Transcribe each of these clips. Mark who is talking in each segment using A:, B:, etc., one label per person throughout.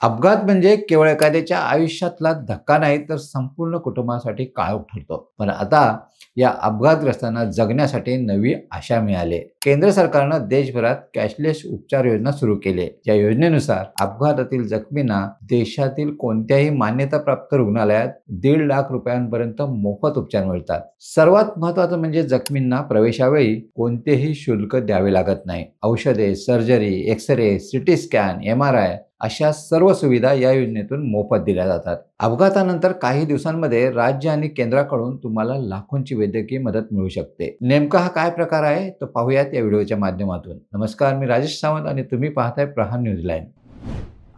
A: अपघात म्हणजे केवळ एखाद्याच्या आयुष्यातला धक्का नाही, तर संपूर्ण कुटुंबासाठी काळोख ठरतो. पण आता या अपघातग्रस्तांना जगण्यासाठी नवी आशा मिळाली. केंद्र सरकारनं देशभरात कॅशलेस उपचार योजना सुरू केली आहे. या योजनेनुसार अपघातातील जखमींना देशातील कोणत्याही मान्यताप्राप्त रुग्णालयात 1.5 लाख रुपयांपर्यंत मोफत उपचार मिळतात. सर्वात महत्त्वाचं म्हणजे जखमींना प्रवेशावेळी कोणतेही शुल्क द्यावे लागत नाही. औषधे, surgery, X-ray, CT scan, MRI अशा सर्व सुविधा या योजनेतून मोफत दिल्या जातात. अपघातानंतर काही दिवसांमध्ये राज्य आणि केंद्राकडून तुम्हाला लाखोंची वैद्यकीय मदत मिळू शकते. नेमका हा काय प्रकार आहे तो पाहूयात या व्हिडिओच्या माध्यमातून. नमस्कार, मी राजेश सावंत आणि तुम्ही पाहताय प्रहार न्यूजलाईन.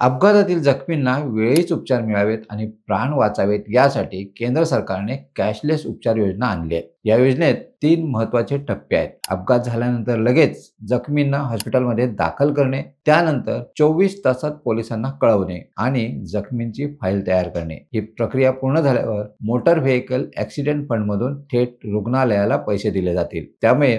A: अपघातातील जखमींना वेळीच उपचार मिळावेत आणि प्राण वाचावेत यासाठी केंद्र सरकारने कॅशलेस उपचार योजना आणली आहे. या योजनेत 3 महत्त्वाचे टप्पे आहेत. अपघात झाल्यानंतर लगेच जखमींना हॉस्पिटलमध्ये दाखल करणे, त्यानंतर 24 तासात पोलिसांना कळवणे आणि जखमींची फाईल तयार करणे. ही प्रक्रिया पूर्ण झाल्यावर मोटर व्हेइकल ॲक्सिडेंट फंडमधून थेट रुग्णालयाला पैसे दिले जातील. त्यामुळे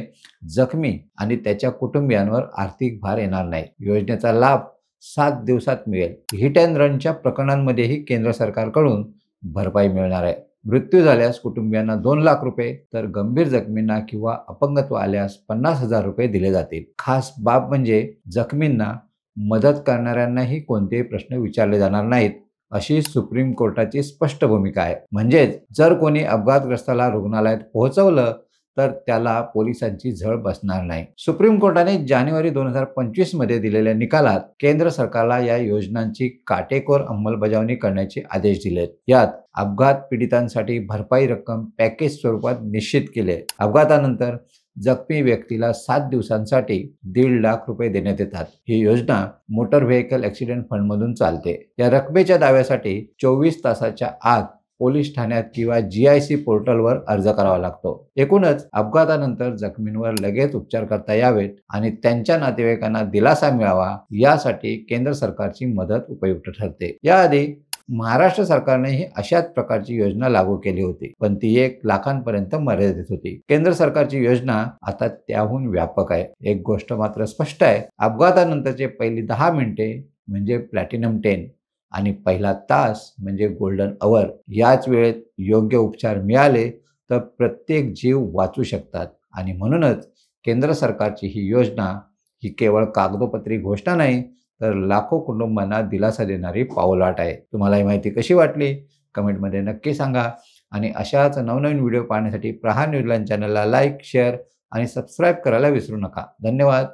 A: जखमी आणि त्याच्या कुटुंबियांवर आर्थिक भार येणार नाही. योजनेचा लाभ 7 दिवसात मिळेल. हिट अँड रनच्या प्रकरणांमध्येही केंद्र सरकारकडून भरपाई मिळणार आहे. मृत्यू झाल्यास कुटुंबियांना 2 लाख रुपये, तर गंभीर जखमींना किंवा अपंगत्व आल्यास 50,000 रुपये दिले जातील. खास बाब म्हणजे जखमींना मदत करणाऱ्यांनाही कोणतेही प्रश्न विचारले जाणार नाहीत, अशी सुप्रीम कोर्टाची स्पष्ट भूमिका आहे. म्हणजेच जर कोणी अपघातग्रस्ताला रुग्णालयात पोहोचवलं तर त्याला पोलिसांची झळ बसणार नाही. सुप्रीम कोर्टाने जानेवारी 2025 मध्ये दिलेल्या निकालात केंद्र सरकारला या योजनांची काटेकोर अंमलबजावणी करण्याचे आदेश दिलेत. यात अपघात पीडितांसाठी भरपाई रक्कम पॅकेज स्वरूपात निश्चित केले. अपघातानंतर जखमी व्यक्तीला 7 दिवसांसाठी 1.5 लाख रुपये देण्यात येतात. ही योजना मोटर व्हेइकल ॲक्सिडेंट फंडमधून चालते. या रकमेच्या दाव्यासाठी 24 तासाच्या आत पोलीस ठाण्यात किंवा GIC पोर्टलवर अर्ज करावा लागतो. एकूणच अपघातानंतर जखमींवर लगेच उपचार करता यावेत आणि त्यांच्या नातेवाईकांना दिलासा मिळावा यासाठी केंद्र सरकारची मदत उपयुक्त ठरते. याआधी महाराष्ट्र सरकारनेही अशाच प्रकारची योजना लागू केली होती, पण ती 1 लाखांपर्यंत मर्यादित होती. केंद्र सरकारची योजना आता त्याहून व्यापक आहे. एक गोष्ट मात्र स्पष्ट आहे, अपघातानंतरचे पहिली 10 मिनिटे म्हणजे प्लॅटिनम 10 आणि पहिला तास म्हणजे गोल्डन अवर. याच वेळेत योग्य उपचार मिळाले तर प्रत्येक जीव वाचू शकतात. आणि म्हणूनच केंद्र सरकारची ही योजना ही केवळ कागदोपत्री घोषणा नाही, तर लाखो कुटुंबांना दिलासा देणारी पाऊलवाट आहे. तुम्हाला ही माहिती कशी वाटली कमेंटमध्ये नक्की सांगा. आणि अशाच नवनवीन व्हिडिओ पाहण्यासाठी प्रहार न्यूजलाईन चॅनलला लाईक, शेअर आणि सबस्क्राईब करायला विसरू नका. धन्यवाद.